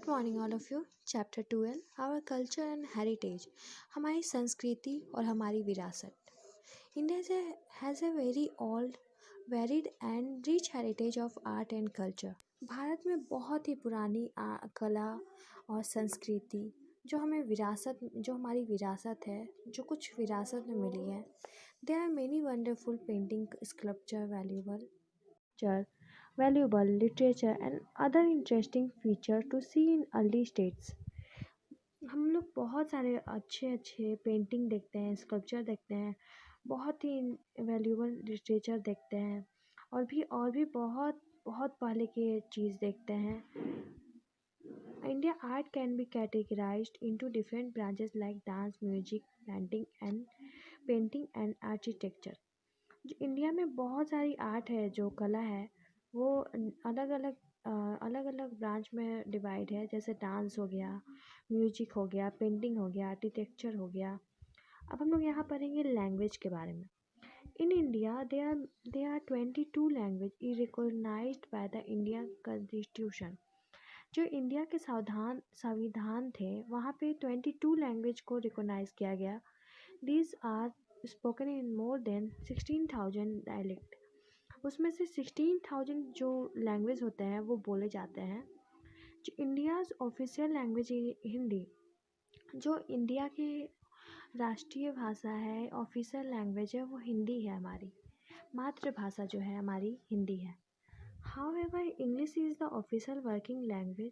Good morning all of you. Chapter 12 our culture and heritage. हमारी संस्कृति और हमारी विरासत। India has a very old varied and rich heritage of art and culture. भारत में बहुत ही पुरानी कला और संस्कृति जो हमारी विरासत है, जो कुछ विरासत में मिली है। There are many wonderful painting, sculpture, valuable literature and other interesting feature to see in early states। हम लोग बहुत सारे अच्छे पेंटिंग देखते हैं, स्कल्पचर देखते हैं, बहुत ही वैल्यूबल लिटरेचर देखते हैं और भी बहुत बहुत पहले की चीज़ देखते हैं। India art can be categorised into different branches like dance, music, painting and architecture. जो इंडिया में बहुत सारी आर्ट है, जो कला है, वो अलग अलग ब्रांच में डिवाइड है। जैसे डांस हो गया, म्यूजिक हो गया, पेंटिंग हो गया, आर्किटेक्चर हो गया। अब हम लोग यहाँ पढ़ेंगे लैंग्वेज के बारे में। In India they are 22 language recognised by the India constitution. जो इंडिया के संविधान थे, वहाँ पे 22 लैंग्वेज को रिकॉग्नाइज किया गया। These are spoken in more than 16,000 dialect. उसमें से 16,000 जो लैंग्वेज होते हैं वो बोले जाते हैं। जो इंडियाज़ ऑफिशियल लैंग्वेज हिंदी, जो इंडिया की राष्ट्रीय भाषा है, ऑफिशियल लैंग्वेज है, वो हिंदी है। हमारी मातृभाषा जो है हमारी हिंदी है। However English is the official working language.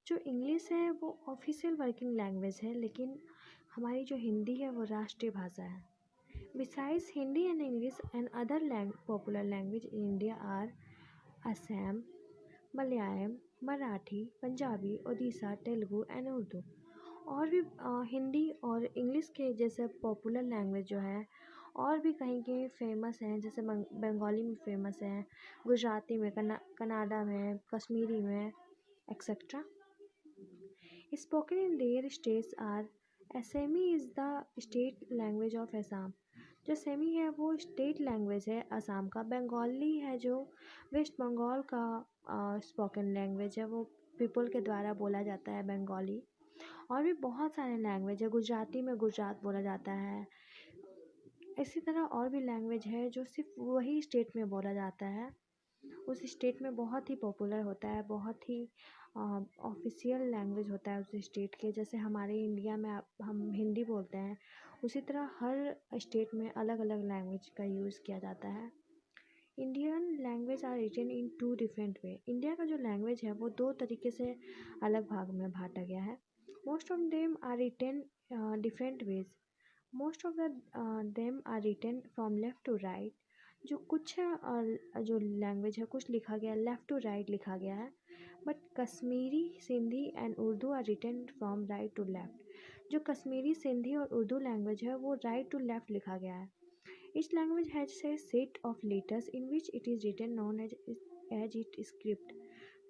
जो इंग्लिश है वो ऑफिशियल वर्किंग लैंग्वेज है, लेकिन हमारी जो हिंदी है वो राष्ट्रीय भाषा है। Besides Hindi and English and other popular language in India are Assam, Malayalam, Marathi, Punjabi, Odisha, Telugu and Urdu। और भी हिंदी और इंग्लिश के जैसे पॉपुलर लैंग्वेज जो है और भी कहीं के फेमस हैं। जैसे बंगाली में फेमस है, गुजराती में, कनाडा में, कश्मीरी में, etcetera. Spoken in their states are Assamese is the state language of Assam. जो सेमी है वो स्टेट लैंग्वेज है असम का। बंगाली है जो वेस्ट बंगाल का स्पोकन लैंग्वेज है, वो पीपल के द्वारा बोला जाता है बंगाली। और भी बहुत सारे लैंग्वेज है। गुजराती में गुजरात बोला जाता है। इसी तरह और भी लैंग्वेज है जो सिर्फ वही स्टेट में बोला जाता है, उस स्टेट में बहुत ही पॉपुलर होता है, बहुत ही ऑफिशियल लैंग्वेज होता है उस स्टेट के। जैसे हमारे इंडिया में हम हिंदी बोलते हैं, उसी तरह हर स्टेट में अलग अलग लैंग्वेज का यूज़ किया जाता है। Indian language are written in 2 different way. India का जो लैंग्वेज है वो 2 तरीके से अलग भाग में बांटा गया है। Most of them are written different ways. Most of them are written from left to right. जो कुछ जो लैंग्वेज है, कुछ लिखा गया लेफ़्ट टू राइट लिखा गया है। But Kashmiri, Sindhi and Urdu are written from right to left. जो कश्मीरी, सिंधी और उर्दू लैंग्वेज है वो राइट टू लेफ़्ट लिखा गया है। Each language has a set of letters in which it is written known as its script।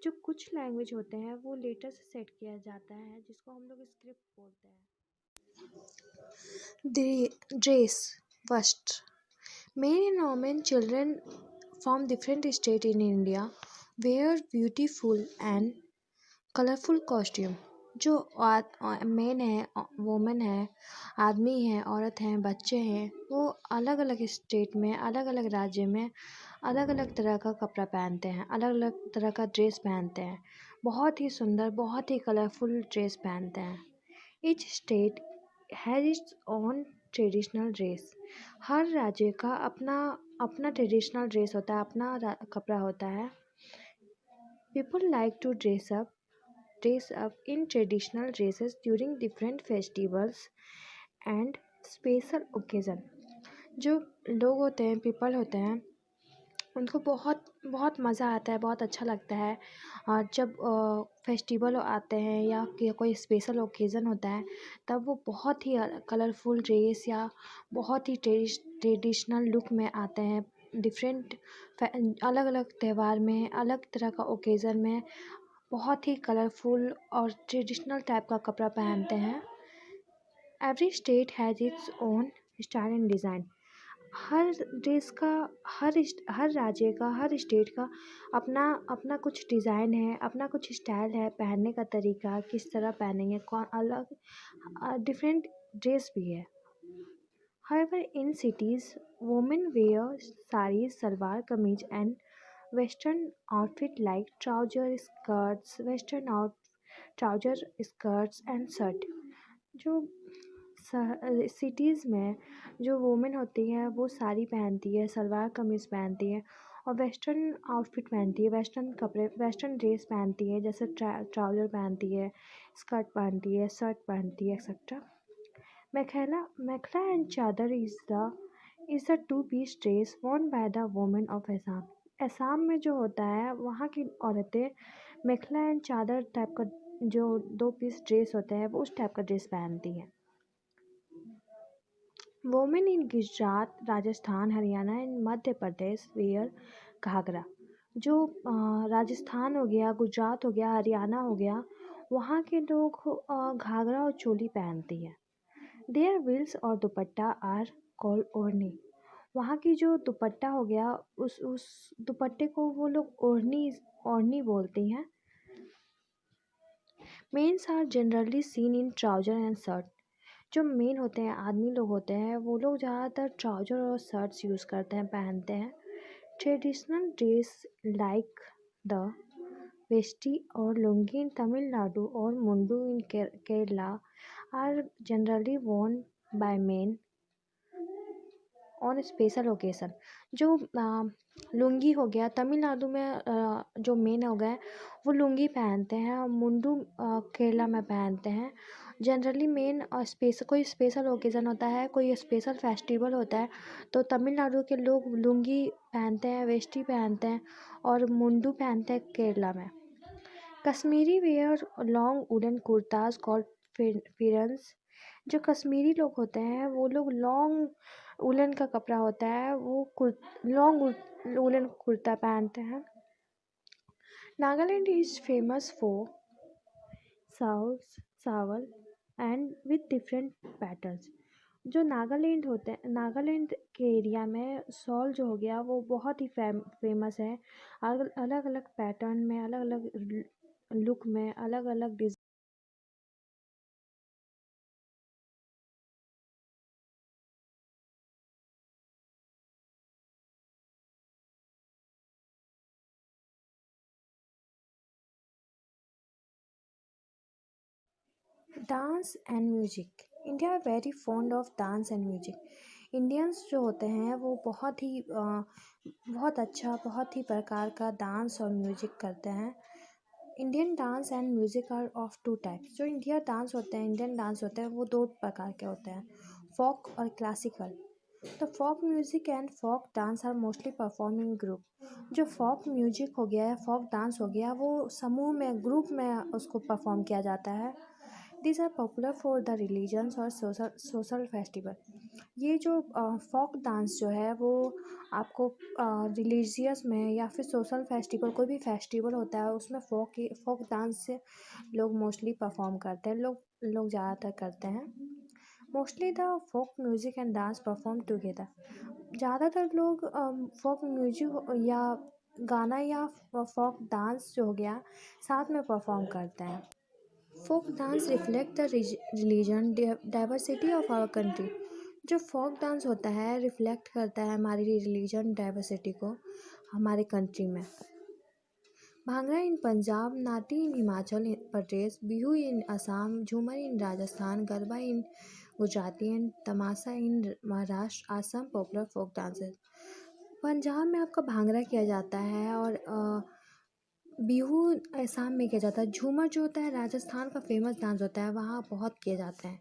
जो कुछ लैंग्वेज होते हैं वो लेटर से सेट किया जाता है, जिसको हम लोग स्क्रिप्ट बोलते हैं। ड्रेस, वस्त्र। Men and women, children from different states in India wear beautiful and colorful costume। जो मेन है, वोमेन है, आदमी है, औरत हैं, बच्चे हैं, वो अलग अलग स्टेट में, अलग अलग राज्य में अलग अलग तरह का कपड़ा पहनते हैं, अलग अलग तरह का ड्रेस पहनते हैं। बहुत ही सुंदर, बहुत ही कलरफुल ड्रेस पहनते हैं। Each state has its own traditional dress. हर राज्य का अपना ट्रेडिशनल ड्रेस होता है, अपना कपड़ा होता है। People like to dress up in traditional dresses during different festivals and special occasion। जो लोग होते हैं, पीपल होते हैं, उनको बहुत मज़ा आता है, बहुत अच्छा लगता है। और जब फेस्टिवल आते हैं या कोई स्पेशल ओकेज़न होता है, तब वो बहुत ही कलरफुल ड्रेस या बहुत ही ट्रेडिशनल लुक में आते हैं। डिफरेंट अलग अलग त्यौहार में, अलग तरह का ओकेज़न में बहुत ही कलरफुल और ट्रेडिशनल टाइप का कपड़ा पहनते हैं। Every state has its own style and design. हर देश का, हर राज्य का, हर स्टेट का अपना अपना कुछ डिज़ाइन है, अपना कुछ स्टाइल है, पहनने का तरीका किस तरह पहनेंगे, कौन अलग डिफरेंट ड्रेस भी है। However, in cities, women wear saris, salwar kameez, and Western outfit like trouser skirts and shirt. जो सिटीज़ में जो वुमेन होती है वो साड़ी पहनती है, सलवार कमीज़ पहनती है और वेस्टर्न आउटफिट पहनती है, वेस्टर्न कपड़े, वेस्टर्न ड्रेस पहनती है, जैसे ट्राउज़र पहनती है, स्कर्ट पहनती है, शर्ट पहनती है, etcetera. Mekhla and chadar is the two-piece dress worn by the women of Assam. Assam में जो होता है वहाँ की औरतें मेखला एंड चादर टाइप का जो दो पीस ड्रेस होता है वो उस टाइप का ड्रेस पहनती है। Women in Gujarat, Rajasthan, Haryana and Madhya Pradesh wear ghagra. जो राजस्थान हो गया, गुजरात हो गया, हरियाणा हो गया, वहाँ के लोग घाघरा और चोली पहनती है। देयर विल्स और दुपट्टा आर कॉल्ड ओढ़नी। वहाँ की जो दुपट्टा हो गया उस दुपट्टे को वो लोग ओढ़नी ओढ़नी बोलती हैं। Mens are generally seen in trouser and shirt. जो मेन होते हैं, आदमी लोग होते हैं, वो लोग ज़्यादातर ट्राउजर और शर्ट्स यूज़ करते हैं, पहनते हैं। Traditional dress like the veshti और लुंगी इन तमिलनाडु और mundu in Kerala are generally worn by men on special occasion. जो लुंगी हो गया तमिलनाडु में, जो मेन हो गए वो लुंगी पहनते हैं और मुंडू केरला में पहनते हैं। जनरली मेन कोई स्पेशल ओकेज़न होता है, कोई स्पेशल फेस्टिवल होता है तो तमिलनाडु के लोग लुंगी पहनते हैं, वेष्टी पहनते हैं और मुंडू पहनते हैं केरला में। Kashmiri wear long woollen kurtas called pherans. जो कश्मीरी लोग होते हैं वो लोग लॉन्ग वुलन का कपड़ा होता है वो लॉन्ग वुलन कुर्ता पहनते हैं। Nagaland is famous for Sawal and with different patterns. जो नागालैंड के एरिया में शॉल जो हो गया वो बहुत ही फेमस है। अलग अलग पैटर्न में, अलग अलग लुक में, अलग अलग design. Dance and music. India very fond of dance and music. Indians जो होते हैं वो बहुत ही प्रकार का डांस और म्यूजिक करते हैं। Indian dance and music are of two types. जो इंडियन डांस होते हैं वो दो प्रकार के होते हैं, फोक और classical. The folk music and folk dance are mostly perform in group. जो फोक म्यूजिक हो गया या फोक डांस हो गया वो समूह में, ग्रुप में उसको परफॉर्म किया जाता है। These are popular for the religions और सोशल फेस्टिवल। ये जो फोक डांस जो है वो आपको रिलीजियस में या फिर सोशल फेस्टिवल, कोई भी फेस्टिवल होता है उसमें फोक डांस से लोग मोस्टली परफॉर्म करते हैं, लोग ज़्यादातर करते हैं। Mostly the folk music and dance perform together. ज़्यादातर लोग फोक म्यूजिक या गाना या फोक डांस जो हो गया साथ में परफॉर्म करते हैं। Folk dance reflect the religion diversity of our country. जो फोक डांस होता है रिफ्लेक्ट करता है हमारी रिलीजन डाइवर्सिटी को हमारे कंट्री में। भांगड़ा इन पंजाब, नाटी इन Himachal Pradesh, Bihu in Assam, Jhumar in Rajasthan, Garba in Gujarati and Tamasha in Maharashtra are some popular folk dances. Punjab में आपका भांगड़ा किया जाता है और बिहू असम में किया जाता है। झूमर जो होता है राजस्थान का फेमस डांस होता है, वहाँ बहुत किए जाते हैं।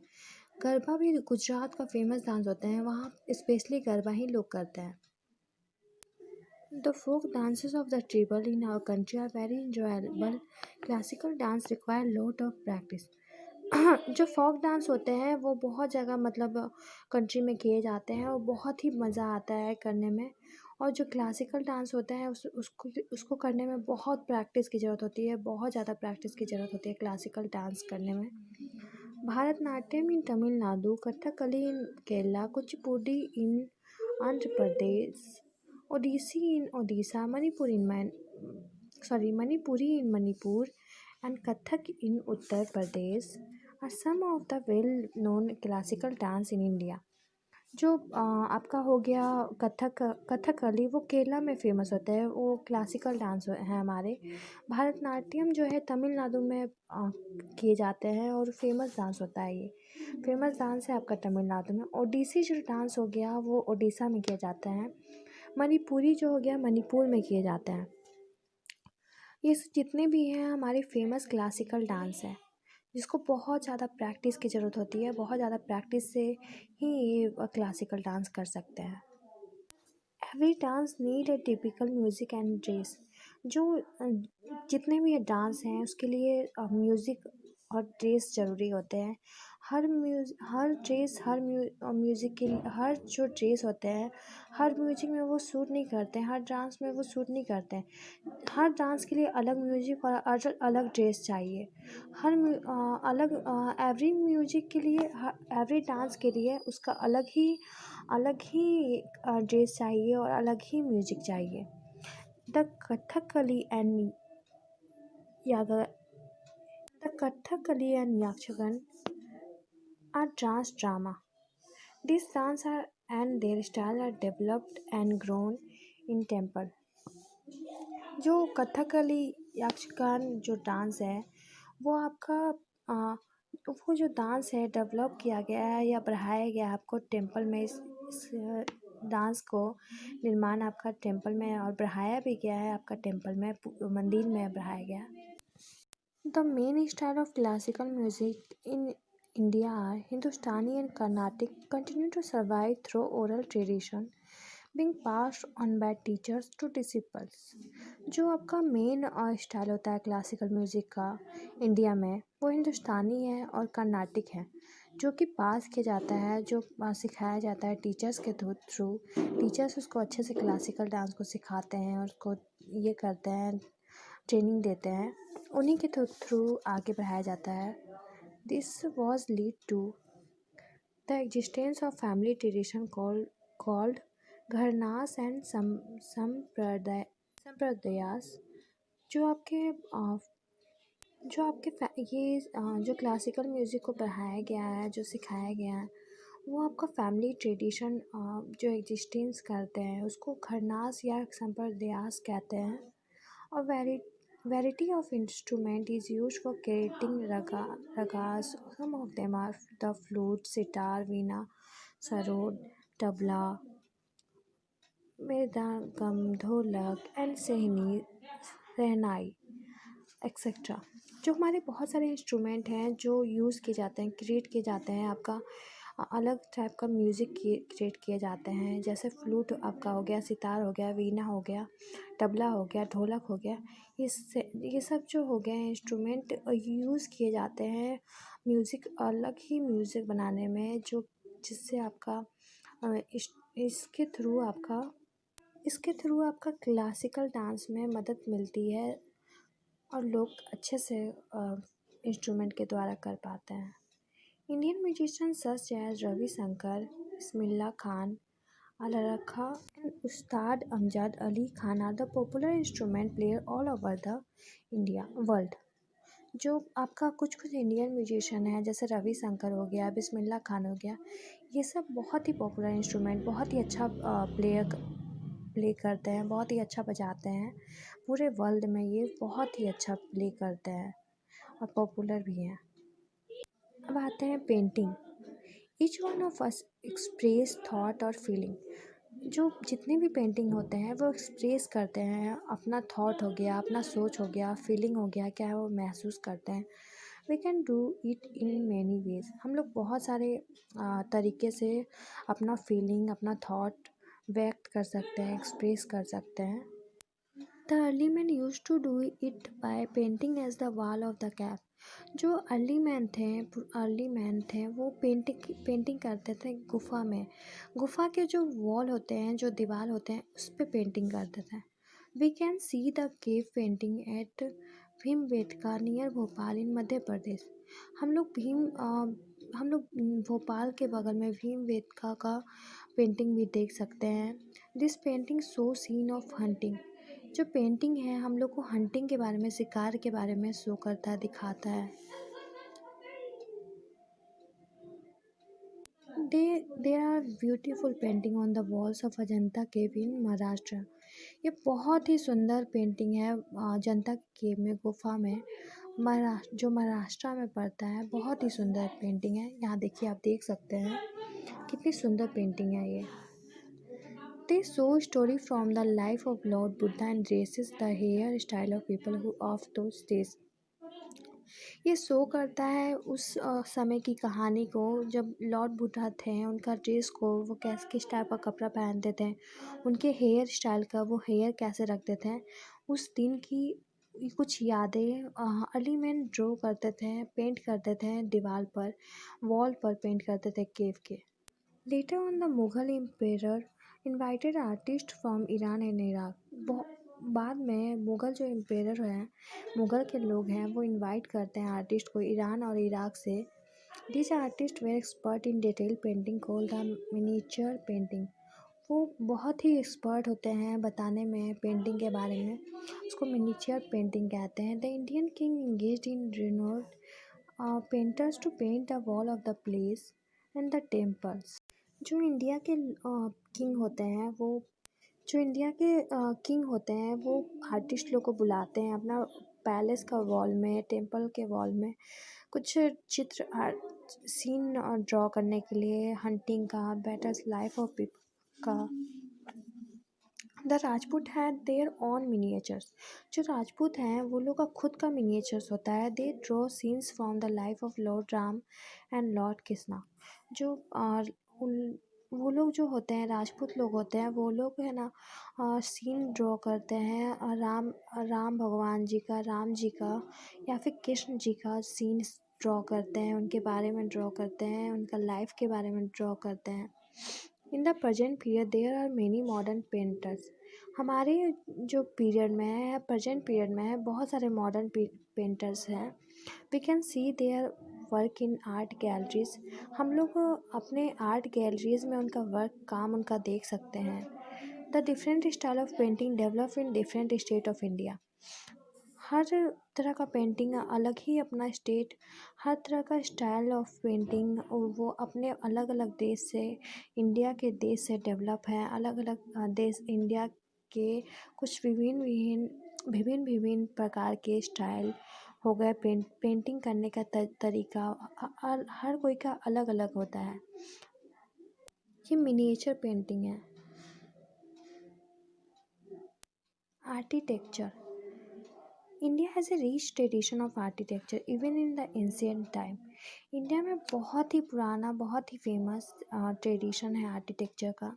गरबा भी गुजरात का फेमस डांस होता है, वहाँ स्पेशली गरबा ही लोग करते हैं। The folk dances of the tribal in our country are very enjoyable. Classical dance require lot of practice. जो फोक डांस होते हैं वो बहुत जगह मतलब कंट्री में किए जाते हैं और बहुत ही मज़ा आता है करने में। और जो क्लासिकल डांस होता है उसको करने में बहुत प्रैक्टिस की ज़रूरत होती है, बहुत ज़्यादा प्रैक्टिस की ज़रूरत होती है क्लासिकल डांस करने में। भारतनाट्यम इन तमिलनाडु, कथकली इन केरला, कुचिपुड़ी इन आंध्र प्रदेश, ओडिसी इन Odisha, Manipuri in Manipur, and Kathak in Uttar Pradesh are some of the well-known classical dance in India. जो आपका हो गया कथकली, वो केरला में फ़ेमस होता है, वो क्लासिकल डांस है हमारे। भरतनाट्यम जो है तमिलनाडु में किए जाते हैं और फेमस डांस होता है, ये फेमस डांस है आपका तमिलनाडु में। ओडिसी जो डांस हो गया वो ओडिशा में किया जाता है। मणिपुरी जो हो गया मणिपुर में किए जाते हैं। ये जितने भी हैं हमारे फेमस क्लासिकल डांस है, जिसको बहुत ज़्यादा प्रैक्टिस की ज़रूरत होती है। बहुत ज़्यादा प्रैक्टिस से ही ये क्लासिकल डांस कर सकते हैं। Every dance need a typical music and dress. जो जितने भी ये डांस हैं उसके लिए म्यूज़िक और ड्रेस ज़रूरी होते हैं। हर ड्रेस हर म्यूज़िक के लिए, हर जो ड्रेस होते हैं हर म्यूज़िक में वो सूट नहीं करते हैं, हर डांस में वो सूट नहीं करते हैं। हर डांस के लिए अलग म्यूज़िक और अलग ड्रेस चाहिए। एवरी म्यूज़िक के लिए, एवरी डांस के लिए उसका अलग ही ड्रेस चाहिए और अलग ही म्यूज़िक चाहिए। The Kathakali and Yaga the Kathakali and Yakshagana are dance drama. These dance are and their style are developed and grown in temple. जो कथकली यक्षगान जो डांस है वो आपका वो जो डांस है डेवलप किया गया है या बढ़ाया गया है आपको टेम्पल में। इस डांस को निर्माण आपका टेम्पल में और बढ़ाया भी गया है, आपका टेम्पल में मंदिर में बढ़ाया गया। The main style of classical music in India are Hindustani and Carnatic continue to survive through oral tradition being passed on by teachers to disciples। जो आपका मेन स्टाइल होता है क्लासिकल म्यूज़िक का इंडिया में वो हिंदुस्तानी है और कर्नाटिक है, जो कि पास किया जाता है, जो सिखाया जाता है टीचर्स के थ्रू। टीचर्स उसको अच्छे से क्लासिकल डांस को सिखाते हैं और उसको ये करते हैं, ट्रेनिंग देते हैं, उन्हीं के थ्रू आगे बढ़ाया जाता है। This was lead to the existence of family tradition called घरनास and sampradayas. जो आपके ये जो क्लासिकल म्यूज़िक को बढ़ाया गया है, जो सिखाया गया है, वो आपका फैमिली ट्रेडिशन जो एग्जिस्टेंस करते हैं उसको घरनास या संप्रदायस कहते हैं। और variety of instrument is used for creating ragas. Some of them are the flute, sitar, veena, sarod, tabla, mridangam, dholak and sehnai etcetera. जो हमारे बहुत सारे इंस्ट्रूमेंट हैं जो यूज़ किए जाते हैं, क्रिएट किए जाते हैं, आपका अलग टाइप का म्यूज़िक क्रिएट किए जाते हैं। जैसे फ्लूट आपका हो गया, सितार हो गया, वीणा हो गया, तबला हो गया, ढोलक हो गया। ये सब जो हो गए इंस्ट्रूमेंट यूज़ किए जाते हैं म्यूज़िक, अलग ही म्यूज़िक बनाने में, जो जिससे आपका इसके थ्रू आपका क्लासिकल डांस में मदद मिलती है और लोग अच्छे से इंस्ट्रूमेंट के द्वारा कर पाते हैं। Indian musicians such as Ravi Shankar, Bismillah Khan, Allarakha and Ustad Amjad Ali Khan are the popular instrument player all over the India world. जो आपका कुछ इंडियन म्यूजिशियन है जैसे रवि शंकर हो गया, बिस्मिल्लाह खान हो गया, ये सब बहुत ही पॉपुलर इंस्ट्रूमेंट, बहुत ही अच्छा प्ले करते हैं, बहुत ही अच्छा बजाते हैं। पूरे वर्ल्ड में ये बहुत ही अच्छा प्ले करते हैं और पॉपुलर भी हैं। अब आते हैं painting. Each one of us express thought और फीलिंग। जो जितने भी पेंटिंग होते हैं वो एक्सप्रेस करते हैं, अपना थॉट हो गया, अपना सोच हो गया, फीलिंग हो गया, क्या है वो महसूस करते हैं। We can do it in many ways. हम लोग बहुत सारे तरीके से अपना फीलिंग, अपना थॉट व्यक्त कर सकते हैं, एक्सप्रेस कर सकते हैं। The early man use to do it by painting as the wall of the cave. जो अर्ली मैन थे वो पेंटिंग करते थे गुफा में। गुफा के जो वॉल होते हैं, जो दीवार होते हैं, उस पर पेंटिंग करते थे। We can see the cave painting at Bhimbetka near Bhopal in Madhya Pradesh. हम लोग भोपाल के बगल में भीमबेटका का पेंटिंग भी देख सकते हैं। This painting show scene of hunting. जो पेंटिंग है हम लोग को हंटिंग के बारे में, शिकार के बारे में शो करता है, दिखाता है। There are beautiful painting on the walls of Ajanta cave in Maharashtra. ये बहुत ही सुंदर पेंटिंग है अजंता केव में, गुफा में, जो महाराष्ट्र में पड़ता है। बहुत ही सुंदर पेंटिंग है। यहाँ देखिए, आप देख सकते हैं कितनी सुंदर पेंटिंग है ये। They show story from the life of Lord Buddha and traces the hairstyle of people who of those days. ये शो करता है उस समय की कहानी को, जब लॉर्ड बुद्धा थे, उनका ड्रेस को, वो कैसे किस टाइप का कपड़ा पहनते थे, उनके हेयर स्टाइल का, वो हेयर कैसे रखते थे, उस दिन की कुछ यादें एलिमेंट ड्रॉ करते थे, पेंट करते थे दीवार पर, वॉल पर पेंट करते थे केव के। Later on, the Mughal emperor invited artists from Iran and Iraq. बाद में मुग़ल जो एम्पेरर हैं, मुग़ल के लोग हैं, वो इनवाइट करते हैं आर्टिस्ट को ईरान और इराक से। This artist were expert in detail painting called the miniature painting. वो बहुत ही एक्सपर्ट होते हैं बताने में पेंटिंग के बारे में, उसको मिनीचर पेंटिंग कहते हैं। The Indian king engaged in renowned painters to paint the wall of the palace and the temples. जो इंडिया के किंग होते हैं वो जो इंडिया के किंग होते हैं वो आर्टिस्ट लोग को बुलाते हैं अपना पैलेस का वॉल में, टेम्पल के वॉल में कुछ चित्र सीन ड्रॉ करने के लिए, हंटिंग का, बेटर लाइफ ऑफ पीपल का। The Rajput had there on miniatures. जो राजपूत हैं वो लोग का खुद का मिनिएचर्स होता है। They draw scenes from the life of Lord Ram and Lord Krishna. जो वो लोग जो होते हैं, राजपूत लोग होते हैं, वो लोग है ना सीन ड्रॉ करते हैं राम भगवान जी का, राम जी का या फिर कृष्ण जी का सीन ड्रॉ करते हैं, उनके बारे में ड्रॉ करते हैं, उनका लाइफ के बारे में ड्रॉ करते हैं। In the present period there are many modern painters. हमारे जो पीरियड में है, प्रेजेंट पीरियड में है, बहुत सारे मॉडर्न पेंटर्स हैं। We can see their work in art galleries. हम लोग अपने आर्ट गैलरीज में उनका वर्क, काम उनका देख सकते हैं। The different style of painting develop in different state of India. हर तरह का पेंटिंग अलग ही अपना स्टेट, हर तरह का स्टाइल ऑफ पेंटिंग वो अपने अलग अलग देश से, इंडिया के देश से डेवलप है। अलग अलग देश इंडिया के कुछ विभिन्न प्रकार के स्टाइल हो गए। पेंटिंग करने का तरीका हर कोई का अलग अलग होता है। ये मिनिएचर पेंटिंग है। Architecture. India has a rich tradition of architecture even in the ancient time. India में बहुत ही पुराना, बहुत ही फेमस ट्रेडिशन है आर्किटेक्चर का।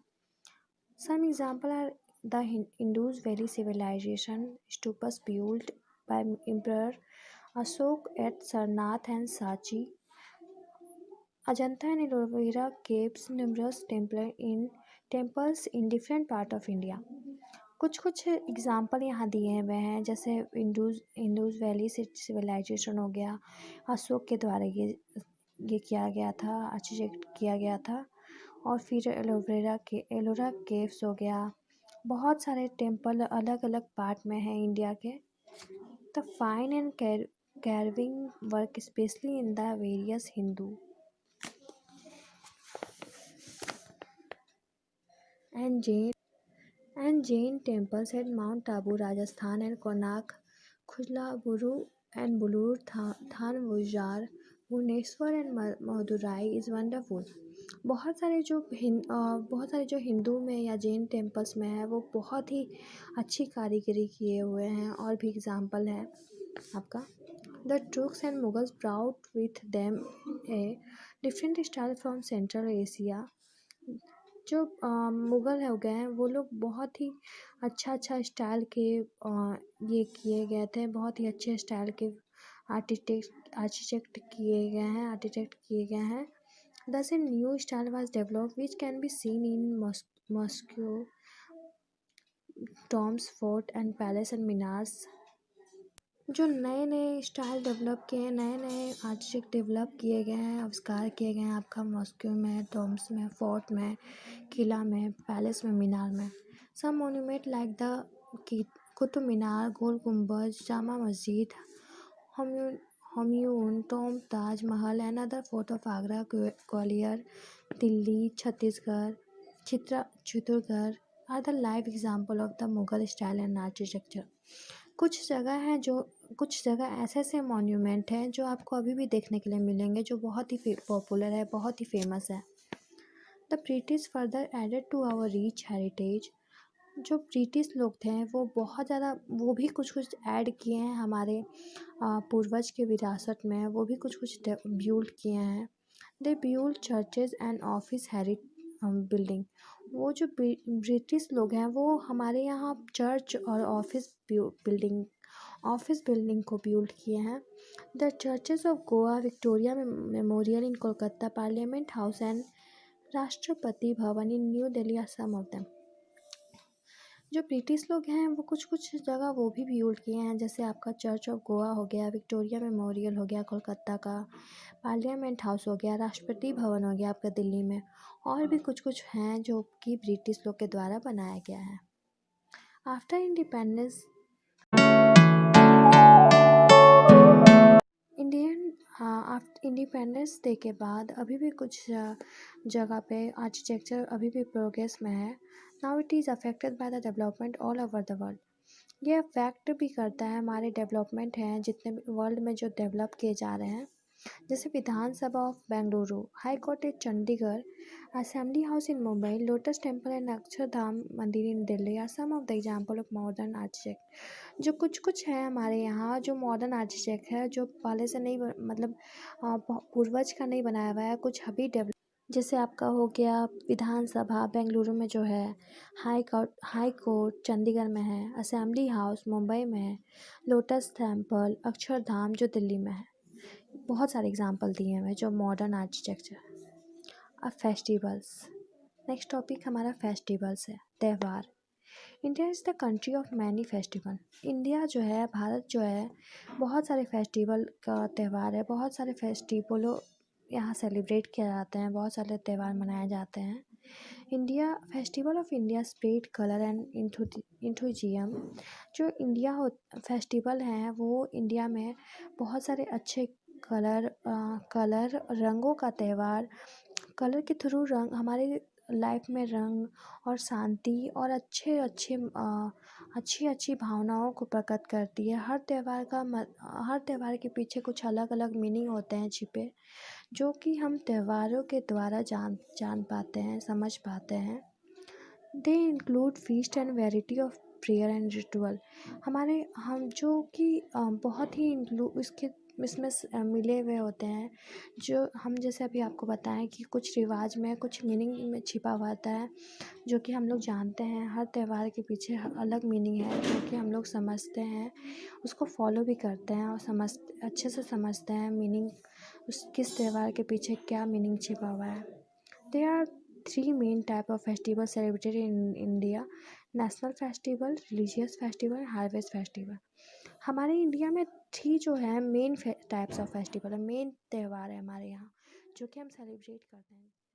Some example are the Indus valley civilisation, stupas built by Emperor Ashok at Sarnath and Sanchi, Ajanta and Ellora caves, numerous temples in different part of India। कुछ कुछ एग्जाम्पल यहाँ दिए हुए हैं, जैसे इंडस वैली सिविलाइजेशन हो गया, अशोक के द्वारा ये किया गया था, आर्किटेक्ट किया गया था। और फिर एलोरा केव्स हो गया। बहुत सारे टेम्पल अलग अलग पार्ट में हैं इंडिया के। The fine and carving work specially in the various Hindu and Jain temples at Mount Tabu, Rajasthan and Konark, Khujlaburu and Bulur, Thanvujar, Bhubaneswar and Madurai is wonderful. बहुत सारे जो हिंदू में या जैन टेम्पल्स में है वो बहुत ही अच्छी कारीगरी किए हुए हैं। और भी एग्जाम्पल है आपका। The Turks and Mughals brought with them a different style from central Asia. जो मुग़ल हो गए हैं वो लोग बहुत ही अच्छा स्टाइल के ये किए गए थे, बहुत ही अच्छे स्टाइल के आर्किटेक्ट किए गए हैं। Thus a new style was developed which can be seen in Moscow, tombs, fort and palace and minars जो नए नए स्टाइल डेवलप किए हैं, नए नए आर्टिस्ट डेवलप किए गए हैं, आविष्कार किए गए हैं आपका मॉस्को में, टॉम्स में, फोर्ट में, किला में, पैलेस में, मीनार में। Some monument like the Qutub Minar, Gol Gumbaz, Jama Masjid, Humayun Humayun tomb, Taj Mahal and other fort of Agra, Gwalior, Delhi, Chhattisgarh, Chittorgarh are the live example of the Mughal style and architecture. कुछ जगह हैं जो कुछ जगह ऐसे ऐसे मॉन्यूमेंट हैं जो आपको अभी भी देखने के लिए मिलेंगे, जो बहुत ही पॉपुलर है, बहुत ही फेमस है। The British further added to our rich heritage. जो ब्रिटिश लोग थे वो बहुत ज़्यादा, वो भी कुछ कुछ ऐड किए हैं हमारे पूर्वज के विरासत में, वो भी कुछ कुछ बिल्ड किए हैं। They build churches and office building. वो जो ब्रिटिश लोग हैं वो हमारे यहाँ चर्च और ऑफिस बिल्डिंग को बिल्ड किए हैं। The churches of Goa, Victoria Memorial in Kolkata, Parliament House and Rashtrapati Bhavan in New Delhi are some of them. जो ब्रिटिश लोग हैं वो कुछ कुछ जगह वो भी बिल्ड किए हैं, जैसे आपका चर्च ऑफ गोवा हो गया, विक्टोरिया मेमोरियल हो गया कोलकाता का, पार्लियामेंट हाउस हो गया, राष्ट्रपति भवन हो गया आपका दिल्ली में, और भी कुछ कुछ हैं जो कि ब्रिटिश लोग के द्वारा बनाया गया है। आफ्टर इंडिपेंडेंस इंडिपेंडेंस डे के बाद अभी भी कुछ जगह पे आर्किटेक्चर अभी भी प्रोग्रेस में है। Now it is affected by the development all over the world. ये अफेक्ट भी करता है हमारे डेवलपमेंट हैं जितने भी वर्ल्ड में जो डेवलप किए जा रहे हैं, जैसे विधानसभा of Bengaluru, high court in Chandigarh, assembly house in Mumbai, lotus temple and Akshardham मंदिर इन Delhi are some of the example of modern architect. जो कुछ कुछ है हमारे यहाँ जो मॉडर्न आर्किटेक्ट है, जो पहले से नहीं मतलब पूर्वज का नहीं बनाया हुआ है, कुछ अभी डेवलप, जैसे आपका हो गया विधानसभा बेंगलुरु में जो है, हाई कोर्ट चंडीगढ़ में है, असेंबली हाउस मुंबई में है, लोटस टेम्पल अक्षरधाम जो दिल्ली में है। बहुत सारे एग्जाम्पल दिए हुए हैं जो मॉडर्न आर्किटेक्चर। अब फेस्टिवल्स, नेक्स्ट टॉपिक हमारा फेस्टिवल्स है, त्यौहार। India is the country of many festival. India जो है, भारत जो है, बहुत सारे फेस्टिवल का त्यौहार है, बहुत सारे फेस्टिवलों यहाँ सेलिब्रेट किया जाते हैं, बहुत सारे त्यौहार मनाए जाते हैं। India festival of India spread colour and enthusiasm. जो इंडिया फेस्टिवल हैं वो इंडिया में बहुत सारे अच्छे कलर रंगों का त्यौहार, कलर के थ्रू रंग हमारे लाइफ में रंग और शांति और अच्छी अच्छी भावनाओं को प्रकट करती है। हर त्यौहार के पीछे कुछ अलग अलग मीनिंग होते हैं छिपे, जो कि हम त्योहारों के द्वारा जान पाते हैं, समझ पाते हैं। They include feast and variety of prayer and ritual. हम जो कि बहुत ही इसमें मिले हुए होते हैं, जो हम जैसे अभी आपको बताएं कि कुछ रिवाज में कुछ मीनिंग में छिपा हुआ होता है, जो कि हम लोग जानते हैं। हर त्यौहार के पीछे अलग मीनिंग है जो कि हम लोग समझते हैं, उसको फॉलो भी करते हैं और अच्छे से समझते हैं मीनिंग, किस त्यौहार के पीछे क्या मीनिंग छिपा हुआ है। There are 3 main type of festival celebrated in India: national festival, religious festival, harvest festival. हमारे इंडिया में 3 जो है मेन टाइप्स ऑफ फेस्टिवल है, मेन त्यौहार है हमारे यहाँ, जो कि हम सेलिब्रेट करते हैं।